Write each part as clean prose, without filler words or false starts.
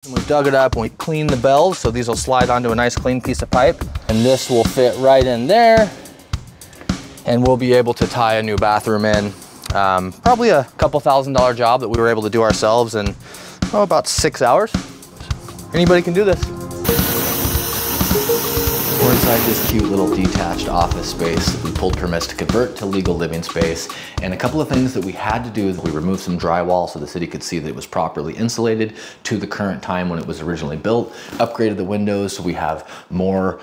And we dug it up and we cleaned the bells, so these will slide onto a nice clean piece of pipe. And this will fit right in there. And we'll be able to tie a new bathroom in. Probably a couple $1,000 job that we were able to do ourselves in about 6 hours. Anybody can do this. We're inside this cute little detached office space that we pulled permits to convert to legal living space. And a couple of things that we had to do, we removed some drywall so the city could see that it was properly insulated to the current time when it was originally built, upgraded the windows so we have more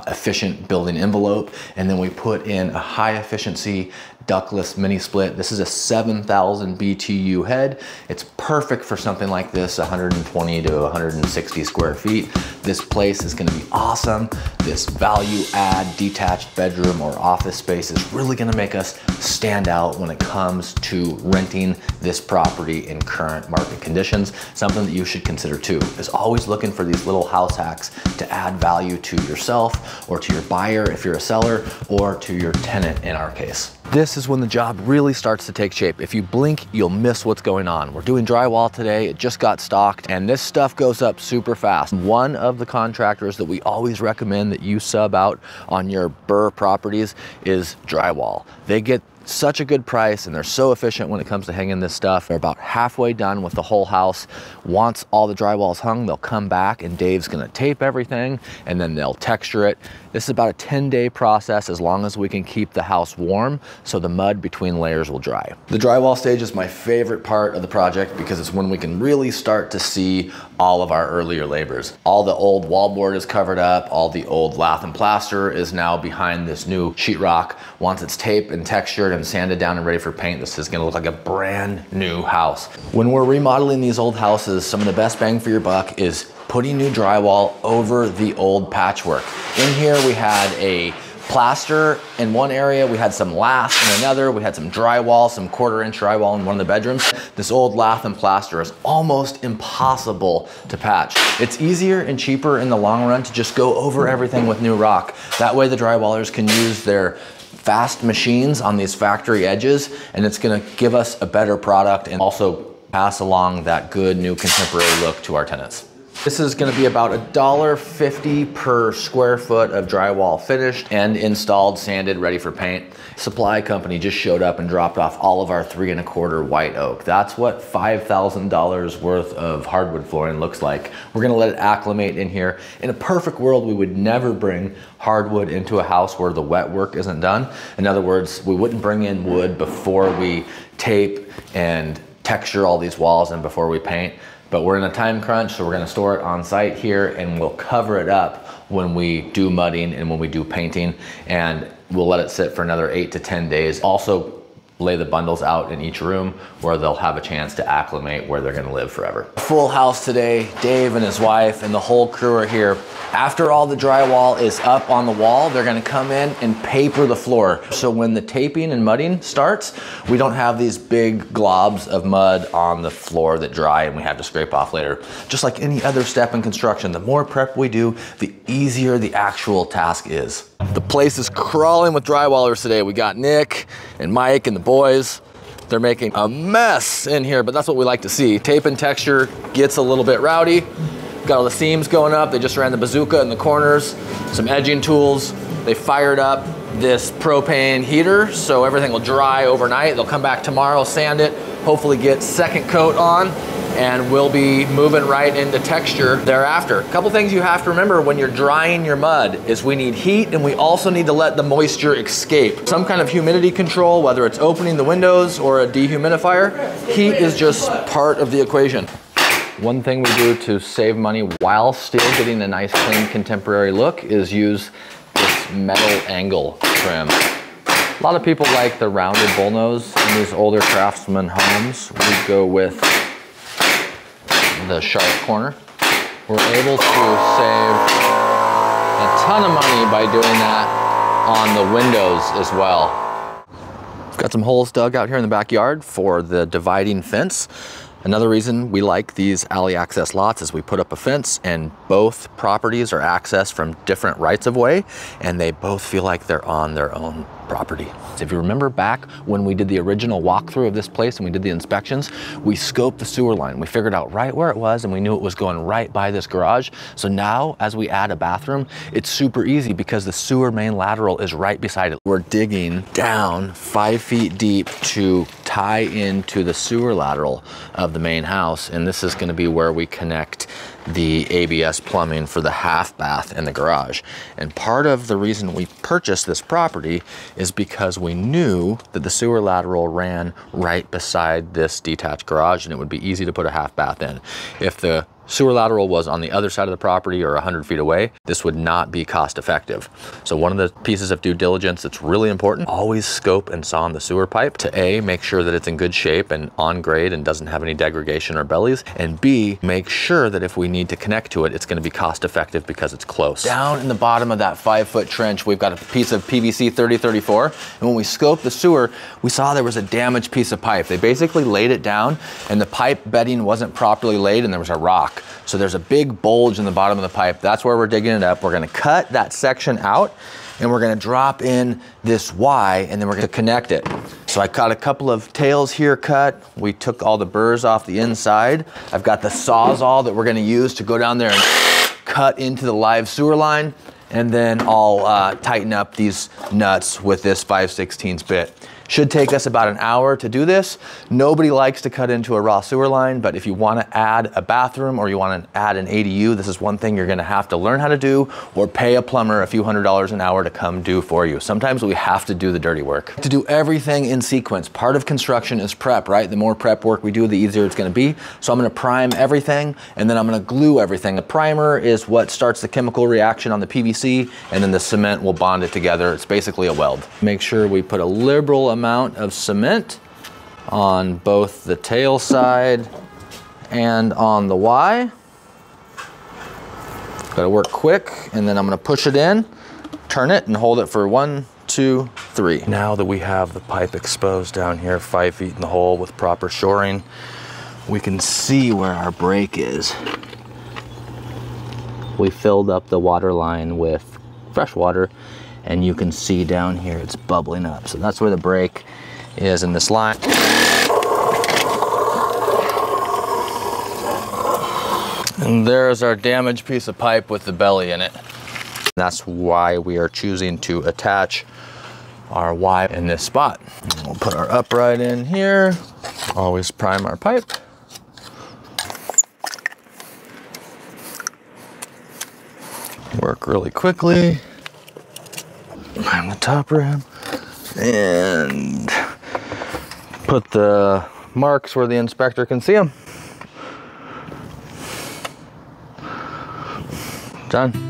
efficient building envelope, and then we put in a high efficiency ductless mini split. This is a 7,000 BTU head. It's perfect for something like this, 120 to 160 square feet. This place is gonna be awesome. This value add detached bedroom or office space is really gonna make us stand out when it comes to renting this property in current market conditions. Something that you should consider too, is always looking for these little house hacks to add value to yourself or to your buyer if you're a seller, or to your tenant in our case. This is when the job really starts to take shape. If you blink, you'll miss what's going on. We're doing drywall today. It just got stocked and this stuff goes up super fast. One of the contractors that we always recommend that you sub out on your BRRRR properties is drywall. They get such a good price and they're so efficient when it comes to hanging this stuff. They're about halfway done with the whole house. Once all the drywall is hung, they'll come back and Dave's gonna tape everything and then they'll texture it. This is about a 10-day process as long as we can keep the house warm so the mud between layers will dry. The drywall stage is my favorite part of the project because it's when we can really start to see all of our earlier labors. All the old wallboard is covered up, all the old lath and plaster is now behind this new sheetrock. Once it's taped and textured and sanded down and ready for paint, this is gonna look like a brand new house. When we're remodeling these old houses, some of the best bang for your buck is putting new drywall over the old patchwork. In here we had a plaster in one area, we had some lath in another, we had some drywall, some 1/4-inch drywall in one of the bedrooms. This old lath and plaster is almost impossible to patch. It's easier and cheaper in the long run to just go over everything with new rock. That way the drywallers can use their fast machines on these factory edges, and it's gonna give us a better product and also pass along that good new contemporary look to our tenants. This is gonna be about $1.50 per square foot of drywall finished and installed, sanded, ready for paint. Supply company just showed up and dropped off all of our 3 1/4 white oak. That's what $5,000 worth of hardwood flooring looks like. We're gonna let it acclimate in here. In a perfect world, we would never bring hardwood into a house where the wet work isn't done. In other words, we wouldn't bring in wood before we tape and texture all these walls and before we paint. But we're in a time crunch, so we're gonna store it on site here and we'll cover it up when we do mudding and when we do painting, and we'll let it sit for another 8 to 10 days. Also lay the bundles out in each room where they'll have a chance to acclimate where they're gonna live forever. Full house today. Dave and his wife and the whole crew are here. After all the drywall is up on the wall, they're gonna come in and paper the floor. So when the taping and mudding starts, we don't have these big globs of mud on the floor that dry and we have to scrape off later. Just like any other step in construction, the more prep we do, the easier the actual task is. The place is crawling with drywallers today. We got Nick and Mike and the boys. They're making a mess in here, but that's what we like to see. Tape and texture gets a little bit rowdy. Got all the seams going up. They just ran the bazooka in the corners, some edging tools. They fired up this propane heater so everything will dry overnight. They'll come back tomorrow, sand it, hopefully get second coat on, and we'll be moving right into texture thereafter. A couple things you have to remember when you're drying your mud is we need heat and we also need to let the moisture escape. Some kind of humidity control, whether it's opening the windows or a dehumidifier, heat is just part of the equation. One thing we do to save money while still getting a nice clean contemporary look is use this metal angle trim. A lot of people like the rounded bullnose in these older craftsman homes. We go with the sharp corner. We're able to save a ton of money by doing that on the windows as well. Got some holes dug out here in the backyard for the dividing fence. Another reason we like these alley access lots is we put up a fence and both properties are accessed from different rights of way, and they both feel like they're on their own property. So if you remember back when we did the original walkthrough of this place and we did the inspections, we scoped the sewer line. We figured out right where it was and we knew it was going right by this garage. So now as we add a bathroom, it's super easy because the sewer main lateral is right beside it. We're digging down 5 feet deep to tie into the sewer lateral of the main house, and this is going to be where we connect the ABS plumbing for the half bath in the garage. And part of the reason we purchased this property is because we knew that the sewer lateral ran right beside this detached garage and it would be easy to put a half bath in. If the sewer lateral was on the other side of the property or 100 feet away, this would not be cost effective. So one of the pieces of due diligence that's really important, always scope and saw the sewer pipe to A, make sure that it's in good shape and on grade and doesn't have any degradation or bellies, and B, make sure that if we need to connect to it, it's gonna be cost effective because it's close. Down in the bottom of that 5-foot trench, we've got a piece of PVC 3034, and when we scoped the sewer, we saw there was a damaged piece of pipe. They basically laid it down and the pipe bedding wasn't properly laid and there was a rock. So there's a big bulge in the bottom of the pipe. That's where we're digging it up. We're gonna cut that section out and we're gonna drop in this Y and then we're gonna connect it. So I got a couple of tails here cut. We took all the burrs off the inside. I've got the Sawzall that we're gonna use to go down there and cut into the live sewer line. And then I'll tighten up these nuts with this 5/16 bit. Should take us about an hour to do this. Nobody likes to cut into a raw sewer line, but if you want to add a bathroom or you want to add an ADU, this is one thing you're going to have to learn how to do, or pay a plumber a few $100s an hour to come do for you. Sometimes we have to do the dirty work. To do everything in sequence. Part of construction is prep, right? The more prep work we do, the easier it's going to be. So I'm going to prime everything and then I'm going to glue everything. The primer is what starts the chemical reaction on the PVC, and then the cement will bond it together. It's basically a weld. Make sure we put a liberal amount of cement on both the tail side and on the Y. Gotta work quick, and then I'm gonna push it in, turn it, and hold it for 1, 2, 3. Now that we have the pipe exposed down here 5 feet in the hole with proper shoring, we can see where our break is. We filled up the water line with fresh water, and you can see down here it's bubbling up. So that's where the break is in this line. And there's our damaged piece of pipe with the belly in it. That's why we are choosing to attach our Y in this spot. And we'll put our upright in here. Always prime our pipe. Work really quickly. Prime the top rim and put the marks where the inspector can see them. Done.